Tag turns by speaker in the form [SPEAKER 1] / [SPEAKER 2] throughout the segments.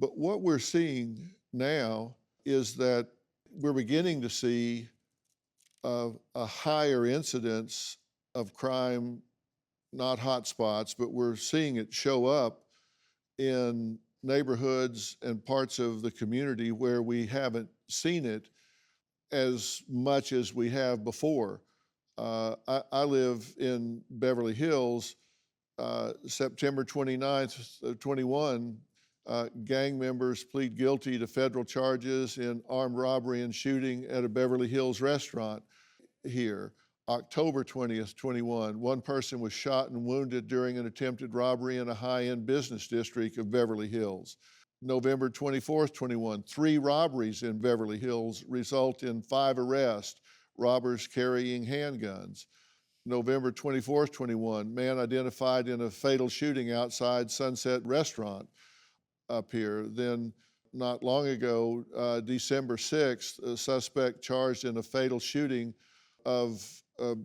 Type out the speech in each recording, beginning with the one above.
[SPEAKER 1] But what we're seeing now is that we're beginning to see a higher incidence of crime, not hot spots, but we're seeing it show up in neighborhoods and parts of the community where we haven't seen it as much as we have before. I live in Beverly Hills. September 29th of 21, gang members plead guilty to federal charges in armed robbery and shooting at a Beverly Hills restaurant here. October 20th, 21, one person was shot and wounded during an attempted robbery in a high-end business district of Beverly Hills. November 24th, 21, 3 robberies in Beverly Hills result in 5 arrests, robbers carrying handguns. November 24th, 21, man identified in a fatal shooting outside Sunset Restaurant up here. Then not long ago, December 6th, a suspect charged in a fatal shooting of a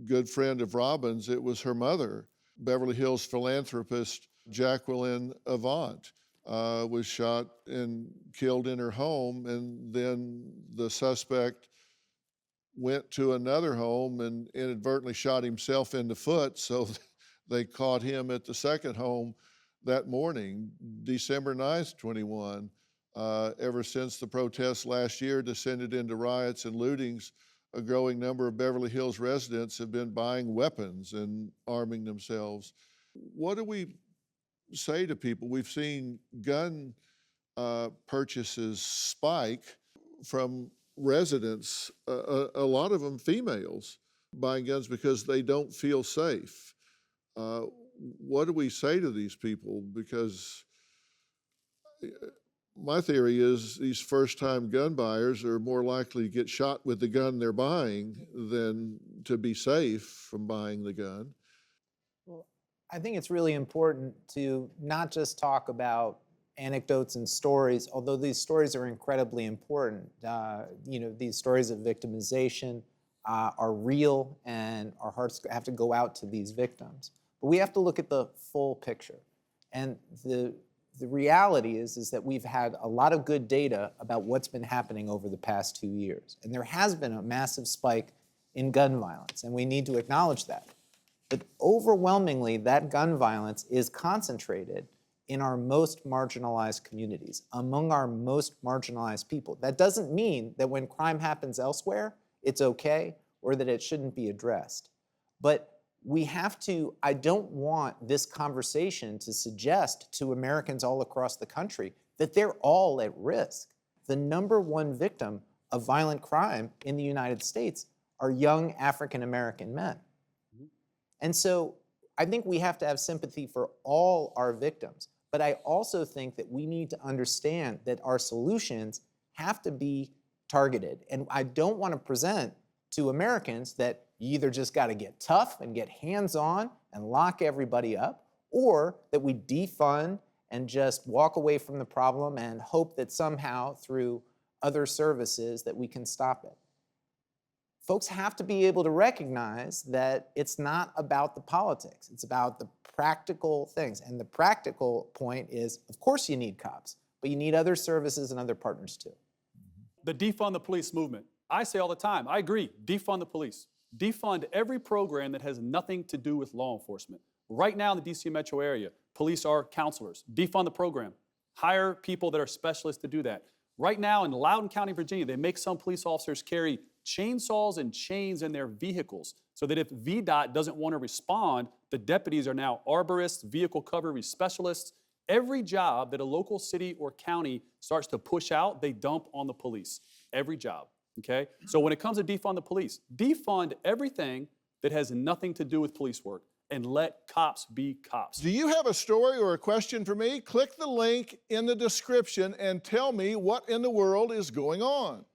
[SPEAKER 1] good friend of Robin's. It was her mother. Beverly Hills philanthropist Jacqueline Avant was shot and killed in her home, and then the suspect went to another home and inadvertently shot himself in the foot, so they caught him at the second home that morning. December 9th, 21, ever since the protests last year descended into riots and lootings, a growing number of Beverly Hills residents have been buying weapons and arming themselves. What do we say to people? We've seen gun purchases spike from residents, a lot of them females, buying guns because they don't feel safe. What do we say to these people? Because my theory is these first-time gun buyers are more likely to get shot with the gun they're buying than to be safe from buying the gun.
[SPEAKER 2] Well, I think it's really important to not just talk about anecdotes and stories, although these stories are incredibly important. These stories of victimization are real, and our hearts have to go out to these victims. But we have to look at the full picture. And the reality is that we've had a lot of good data about what's been happening over the past 2 years. And there has been a massive spike in gun violence, and we need to acknowledge that. But overwhelmingly, that gun violence is concentrated in our most marginalized communities, among our most marginalized people. That doesn't mean that when crime happens elsewhere, it's okay, or that it shouldn't be addressed. But we have to, I don't want this conversation to suggest to Americans all across the country that they're all at risk. The #1 victim of violent crime in the United States are young African-American men. And so I think we have to have sympathy for all our victims. But I also think that we need to understand that our solutions have to be targeted. And I don't want to present to Americans that you either just got to get tough and get hands-on and lock everybody up, or that we defund and just walk away from the problem and hope that somehow through other services that we can stop it. Folks have to be able to recognize that it's not about the politics. It's about the practical things. And the practical point is, of course you need cops, but you need other services and other partners too.
[SPEAKER 3] The defund the police movement. I say all the time, I agree, defund the police. Defund every program that has nothing to do with law enforcement. Right now in the DC metro area, police are counselors. Defund the program. Hire people that are specialists to do that. Right now in Loudoun County, Virginia, they make some police officers carry chainsaws and chains in their vehicles so that if VDOT doesn't want to respond, the deputies are now arborists, vehicle coverage specialists. Every job that a local city or county starts to push out, they dump on the police. Every job, okay? So when it comes to defund the police, defund everything that has nothing to do with police work and let cops be cops.
[SPEAKER 1] Do you have a story or a question for me? Click the link in the description and tell me what in the world is going on.